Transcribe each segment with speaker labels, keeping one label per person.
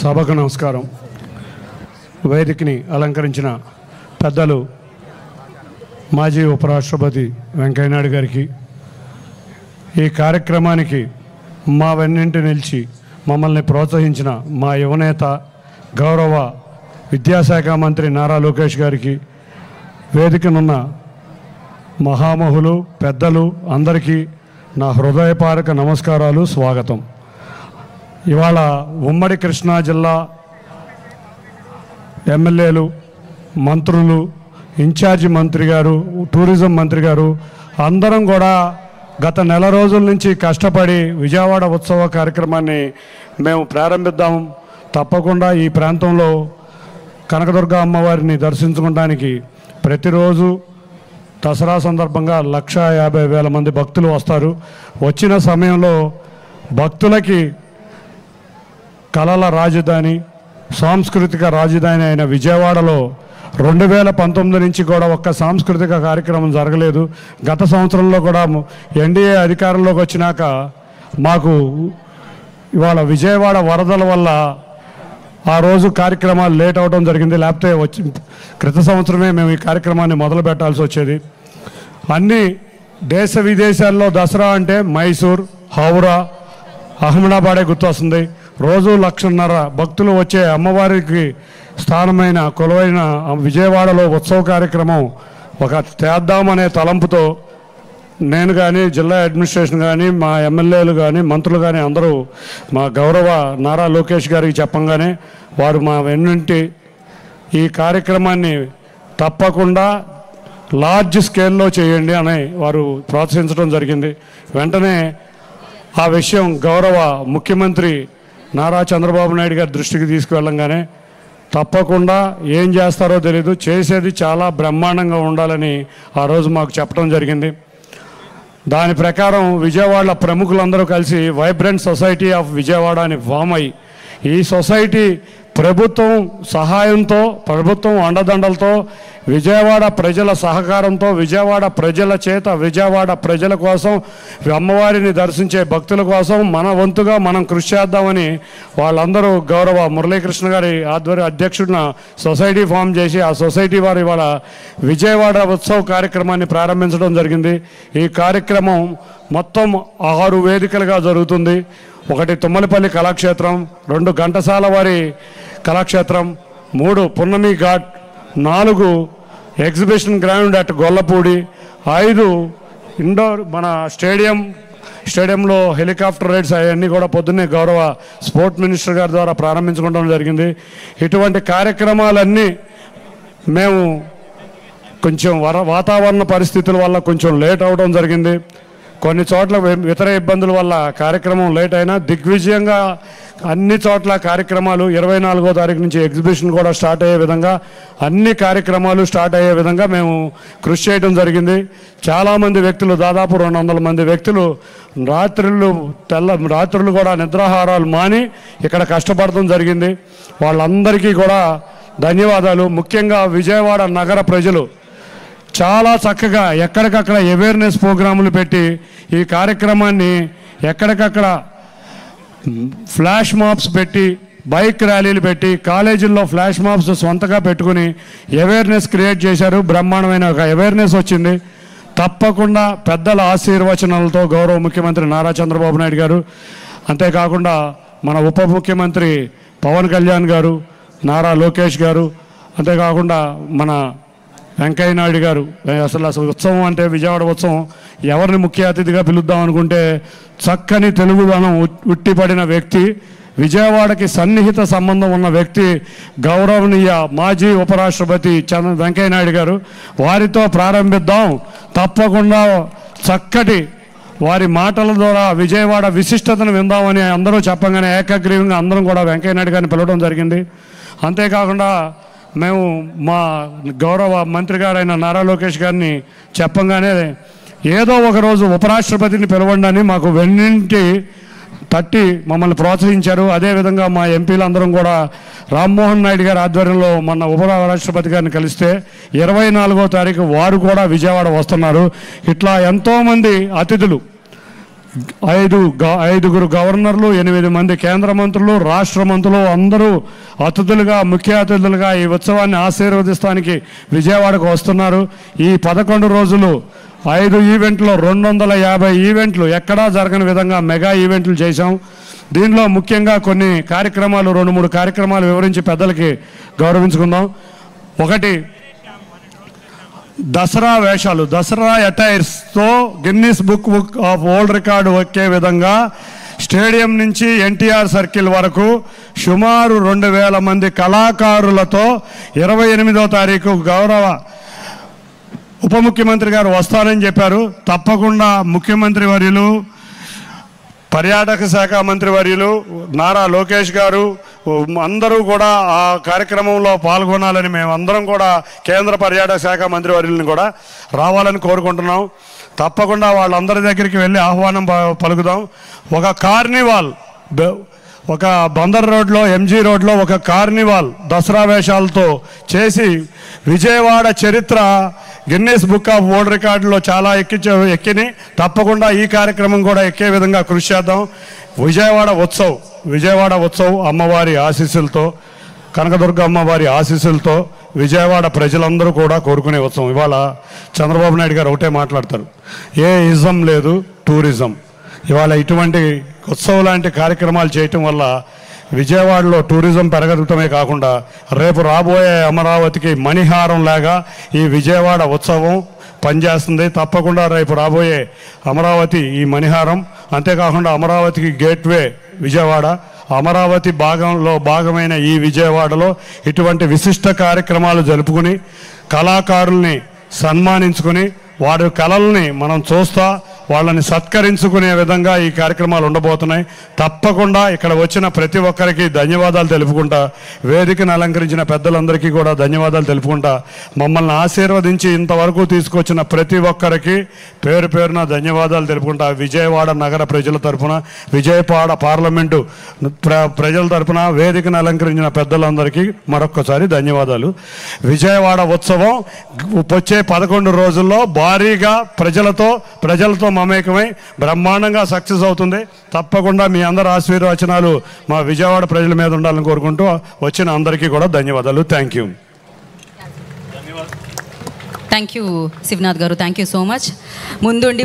Speaker 1: సభకు నమస్కారం. వేదికని అలంకరించిన పెద్దలు మాజీ ఉపరాష్ట్రపతి వెంకయ్యనాయుడు గారికి, ఈ కార్యక్రమానికి మా వెన్నింటి నిలిచి మమ్మల్ని ప్రోత్సహించిన మా యువనేత గౌరవ విద్యాశాఖ మంత్రి నారా లోకేష్ గారికి, వేదికనున్న మహామహులు పెద్దలు అందరికీ నా హృదయపూర్వక నమస్కారాలు, స్వాగతం. ఇవాళ ఉమ్మడి కృష్ణా జిల్లా ఎమ్మెల్యేలు, మంత్రులు, ఇన్ఛార్జి మంత్రి గారు, టూరిజం మంత్రి గారు అందరం కూడా గత నెల రోజుల నుంచి కష్టపడి విజయవాడ ఉత్సవ కార్యక్రమాన్ని మేము ప్రారంభిద్దాం. తప్పకుండా ఈ ప్రాంతంలో కనకదుర్గ అమ్మవారిని దర్శించుకోవడానికి ప్రతిరోజు దసరా సందర్భంగా 150,000 మంది భక్తులు వస్తారు. వచ్చిన సమయంలో భక్తులకి కళల రాజధాని, సాంస్కృతిక రాజధాని అయిన విజయవాడలో 2019 నుంచి కూడా ఒక్క సాంస్కృతిక కార్యక్రమం జరగలేదు. గత సంవత్సరంలో కూడా ఎన్డీఏ అధికారంలోకి వచ్చినాక మాకు ఇవాళ విజయవాడ వరదల వల్ల ఆ రోజు కార్యక్రమాలు లేట్ అవడం జరిగింది. లేకపోతే క్రిత సంవత్సరమే మేము ఈ కార్యక్రమాన్ని మొదలు పెట్టాల్సి వచ్చేది. అన్ని దేశ విదేశాల్లో దసరా అంటే మైసూర్, హౌరా, అహ్మదాబాదే గుర్తొస్తుంది. రోజు 1,50,000 భక్తులు వచ్చే అమ్మవారికి స్థానమైన కొలువైన విజయవాడలో ఉత్సవ కార్యక్రమం ఒక చేద్దామనే తలంపుతో నేను కానీ, జిల్లా అడ్మినిస్ట్రేషన్ కానీ, మా ఎమ్మెల్యేలు కానీ, మంత్రులు కానీ అందరూ మా గౌరవ నారా లోకేష్ గారికి చెప్పంగానే వారు మా వెన్నుంటి ఈ కార్యక్రమాన్ని తప్పకుండా లార్జ్ స్కేల్లో చేయండి అని వారు ప్రోత్సహించడం జరిగింది. వెంటనే ఆ విషయం గౌరవ ముఖ్యమంత్రి నారా చంద్రబాబు నాయుడు గారి దృష్టికి తీసుకువెళ్ళంగానే తప్పకుండా ఏం చేస్తారో తెలీదు, చేసేది చాలా బ్రహ్మాండంగా ఉండాలని ఆ రోజు మాకు చెప్పడం జరిగింది. దాని ప్రకారం విజయవాడ ప్రముఖులందరూ కలిసి వైబ్రెంట్ సొసైటీ ఆఫ్ విజయవాడ అని ఫామ్ అయ్యి, ఈ సొసైటీ ప్రభుత్వం సహాయంతో, ప్రభుత్వం అండదండలతో, విజయవాడ ప్రజల సహకారంతో, విజయవాడ ప్రజల చేత, విజయవాడ ప్రజల కోసం, అమ్మవారిని దర్శించే భక్తుల కోసం మన వంతుగా మనం కృషి చేద్దామని వాళ్ళందరూ గౌరవ మురళీకృష్ణ గారి ఆధ్వర్య అధ్యక్షుడిన సొసైటీ ఫామ్ చేసి, ఆ సొసైటీ వారు ఇవాళ విజయవాడ ఉత్సవ కార్యక్రమాన్ని ప్రారంభించడం జరిగింది. ఈ కార్యక్రమం మొత్తం 6 వేదికలుగా జరుగుతుంది. 1 తుమ్మలపల్లి కళాక్షేత్రం, 2 ఘంటసాల వారి Kalakshetram, 3 Punnami ghat, 4 exhibition ground at Gollapudi, 5 indoor మన స్టేడియంలో హెలికాప్టర్ రైడ్స్ అవన్నీ కూడా పొద్దున్నే గౌరవ స్పోర్ట్స్ మినిస్టర్ గారి ద్వారా ప్రారంభించుకోవడం జరిగింది. ఇటువంటి కార్యక్రమాలన్నీ మేము కొంచెం వాతావరణ పరిస్థితుల వల్ల కొంచెం లేట్ అవడం జరిగింది. కొన్ని చోట్ల ఇతర ఇబ్బందుల వల్ల కార్యక్రమం లేట్ అయినా దిగ్విజయంగా అన్ని చోట్ల కార్యక్రమాలు 24వ తారీఖు నుంచి ఎగ్జిబిషన్ కూడా స్టార్ట్ అయ్యే విధంగా, అన్ని కార్యక్రమాలు స్టార్ట్ అయ్యే విధంగా మేము కృషి చేయడం జరిగింది. చాలామంది వ్యక్తులు, దాదాపు 200 మంది వ్యక్తులు రాత్రులు కూడా నిద్రాహారాలు మాని ఇక్కడ కష్టపడటం జరిగింది. వాళ్ళందరికీ కూడా ధన్యవాదాలు. ముఖ్యంగా విజయవాడ నగర ప్రజలు చాలా చక్కగా ఎక్కడికక్కడ అవేర్నెస్ ప్రోగ్రాములు పెట్టి ఈ కార్యక్రమాన్ని ఎక్కడికక్కడ ఫ్లాష్ మాబ్స్ పెట్టి, బైక్ ర్యాలీలు పెట్టి, కాలేజీల్లో ఫ్లాష్ మాబ్స్ సొంతగా పెట్టుకుని అవేర్నెస్ క్రియేట్ చేశారు. బ్రహ్మాండమైన ఒక అవేర్నెస్ వచ్చింది. తప్పకుండా పెద్దల ఆశీర్వచనాలతో గౌరవ ముఖ్యమంత్రి నారా చంద్రబాబు నాయుడు గారు, అంతేకాకుండా మన ఉప ముఖ్యమంత్రి పవన్ కళ్యాణ్ గారు, నారా లోకేష్ గారు, అంతేకాకుండా మన వెంకయ్య నాయుడు గారు, అసలు ఉత్సవం అంటే విజయవాడ ఉత్సవం ఎవరిని ముఖ్య అతిథిగా పిలుద్దాం అనుకుంటే చక్కని తెలుగుదనం ఉట్టిపడిన వ్యక్తి, విజయవాడకి సన్నిహిత సంబంధం ఉన్న వ్యక్తి గౌరవనీయ మాజీ ఉపరాష్ట్రపతి వెంకయ్య నాయుడు గారు. వారితో ప్రారంభిద్దాం. తప్పకుండా చక్కటి వారి మాటల ద్వారా విజయవాడ విశిష్టతను విందామని అందరూ చెప్పగానే ఏకగ్రీవంగా అందరం కూడా వెంకయ్య నాయుడు గారిని పిలవడం జరిగింది. అంతేకాకుండా మేము మా గౌరవ మంత్రి గారైన నారా లోకేష్ గారిని చెప్పంగానే ఏదో ఒకరోజు ఉపరాష్ట్రపతిని పిలవండి అని మాకు వెన్నింటి తట్టి మమ్మల్ని ప్రోత్సహించారు. అదేవిధంగా మా ఎంపీలందరం కూడా రామ్మోహన్ నాయుడు గారి ఆధ్వర్యంలో మన ఉపరాష్ట్రపతి గారిని కలిస్తే 24వ తారీఖు వారు కూడా విజయవాడ వస్తున్నారు. ఇట్లా ఎంతోమంది అతిథులు ఐదుగురు గవర్నర్లు, 8 మంది కేంద్ర మంత్రులు, రాష్ట్ర మంత్రులు అందరూ అతిథులుగా, ముఖ్య అతిథులుగా ఈ ఉత్సవాన్ని ఆశీర్వదిస్తానికి విజయవాడకు వస్తున్నారు. ఈ 11 రోజులు 5 ఈవెంట్లు, 250 ఈవెంట్లు ఎక్కడా జరగని విధంగా మెగా ఈవెంట్లు చేశాం. దీనిలో ముఖ్యంగా కొన్ని కార్యక్రమాలు, 2-3 కార్యక్రమాలు వివరించి పెద్దలకి గౌరవించుకుందాం. ఒకటి, దసరా వేషాలు, దసరా అటైర్స్తో Guinness book of world record ఎక్కే విధంగా స్టేడియం నుంచి ఎన్టీఆర్ సర్కిల్ వరకు సుమారు 2000 మంది కళాకారులతో 28వ తారీఖు గౌరవ ఉప ముఖ్యమంత్రి గారు వస్తారని చెప్పారు. తప్పకుండా ముఖ్యమంత్రి వర్యులు, పర్యాటక శాఖ మంత్రి వర్యులు నారా లోకేష్ గారు అందరూ కూడా ఆ కార్యక్రమంలో పాల్గొనాలని మేమందరం కూడా కేంద్ర పర్యాటక శాఖ మంత్రి వర్యులను కూడా రావాలని కోరుకుంటున్నాం. తప్పకుండా వాళ్ళందరి దగ్గరికి వెళ్ళి ఆహ్వానం పలుకుదాం. ఒక కార్నివాల్, ఒక బందర్ రోడ్లో, ఎంజీ రోడ్లో ఒక కార్నివాల్ దసరా వేషాలతో చేసి విజయవాడ చరిత్ర గిన్నెస్ బుక్ ఆఫ్ వరల్డ్ రికార్డులో చాలా ఎక్కిని. తప్పకుండా ఈ కార్యక్రమం కూడా ఎక్కే విధంగా కృషి చేద్దాం. విజయవాడ ఉత్సవ్ అమ్మవారి ఆశీస్సులతో, కనకదుర్గ అమ్మవారి ఆశీస్సులతో విజయవాడ ప్రజలందరూ కూడా కోరుకునే ఉత్సవం. ఇవాళ చంద్రబాబు నాయుడు గారు ఒకటే మాట్లాడతారు, ఏ ఇజం లేదు, టూరిజం. ఇవాళ ఇటువంటి ఉత్సవం లాంటి కార్యక్రమాలు చేయటం వల్ల విజయవాడలో టూరిజం పెరగడటమే కాకుండా రేపు రాబోయే అమరావతికి మణిహారం లాగా ఈ విజయవాడ ఉత్సవం పనిచేస్తుంది. తప్పకుండా రేపు రాబోయే అమరావతి ఈ మణిహారం. అంతేకాకుండా అమరావతికి గేట్వే విజయవాడ. అమరావతి భాగమైన ఈ విజయవాడలో ఇటువంటి విశిష్ట కార్యక్రమాలు జరుపుకుని కళాకారుల్ని సన్మానించుకుని వారి కళల్ని మనం చూస్తా వాళ్ళని సత్కరించుకునే విధంగా ఈ కార్యక్రమాలు ఉండబోతున్నాయి. తప్పకుండా ఇక్కడ వచ్చిన ప్రతి ఒక్కరికి ధన్యవాదాలు తెలుపుకుంటా, వేదికను అలంకరించిన పెద్దలందరికీ కూడా ధన్యవాదాలు తెలుపుకుంటా, మమ్మల్ని ఆశీర్వదించి ఇంతవరకు తీసుకొచ్చిన ప్రతి ఒక్కరికి పేరు పేరున ధన్యవాదాలు తెలుపుకుంటా. విజయవాడ నగర ప్రజల తరఫున, విజయవాడ పార్లమెంటు ప్రజల తరఫున వేదికను అలంకరించిన పెద్దలందరికీ మరొక్కసారి ధన్యవాదాలు. విజయవాడ ఉత్సవం వచ్చే 11 రోజుల్లో భారీగా ప్రజలతో మమేకమై బ్రహ్మాండంగా సక్సెస్ అవుతుంది. తప్పకుండా మీ అందరి ఆశీర్వచనాలు మా విజయవాడ ప్రజల మీద ఉండాలని కోరుకుంటూ వచ్చిన అందరికీ కూడా ధన్యవాదాలు. థ్యాంక్
Speaker 2: యూ శివనాథ్ గారు, థ్యాంక్ యూ సో మచ్.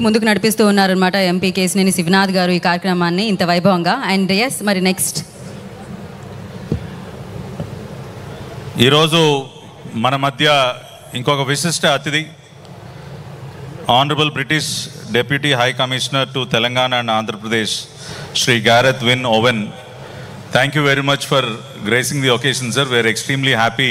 Speaker 2: ముందుకు నడిపిస్తూ ఉన్నారనమాట ఎంపీ కేశినేని శివనాథ్ గారు ఈ కార్యక్రమాన్ని ఇంత వైభవంగా. అండ్ ఎస్, మరి నెక్స్ట్
Speaker 3: ఈరోజు మన మధ్య ఇంకొక విశిష్ట అతిథి, Honorable British Deputy High Commissioner to Telangana and Andhra Pradesh, Sri Gareth Wyn Owen. Thank you very much for gracing the occasion, sir. We are extremely happy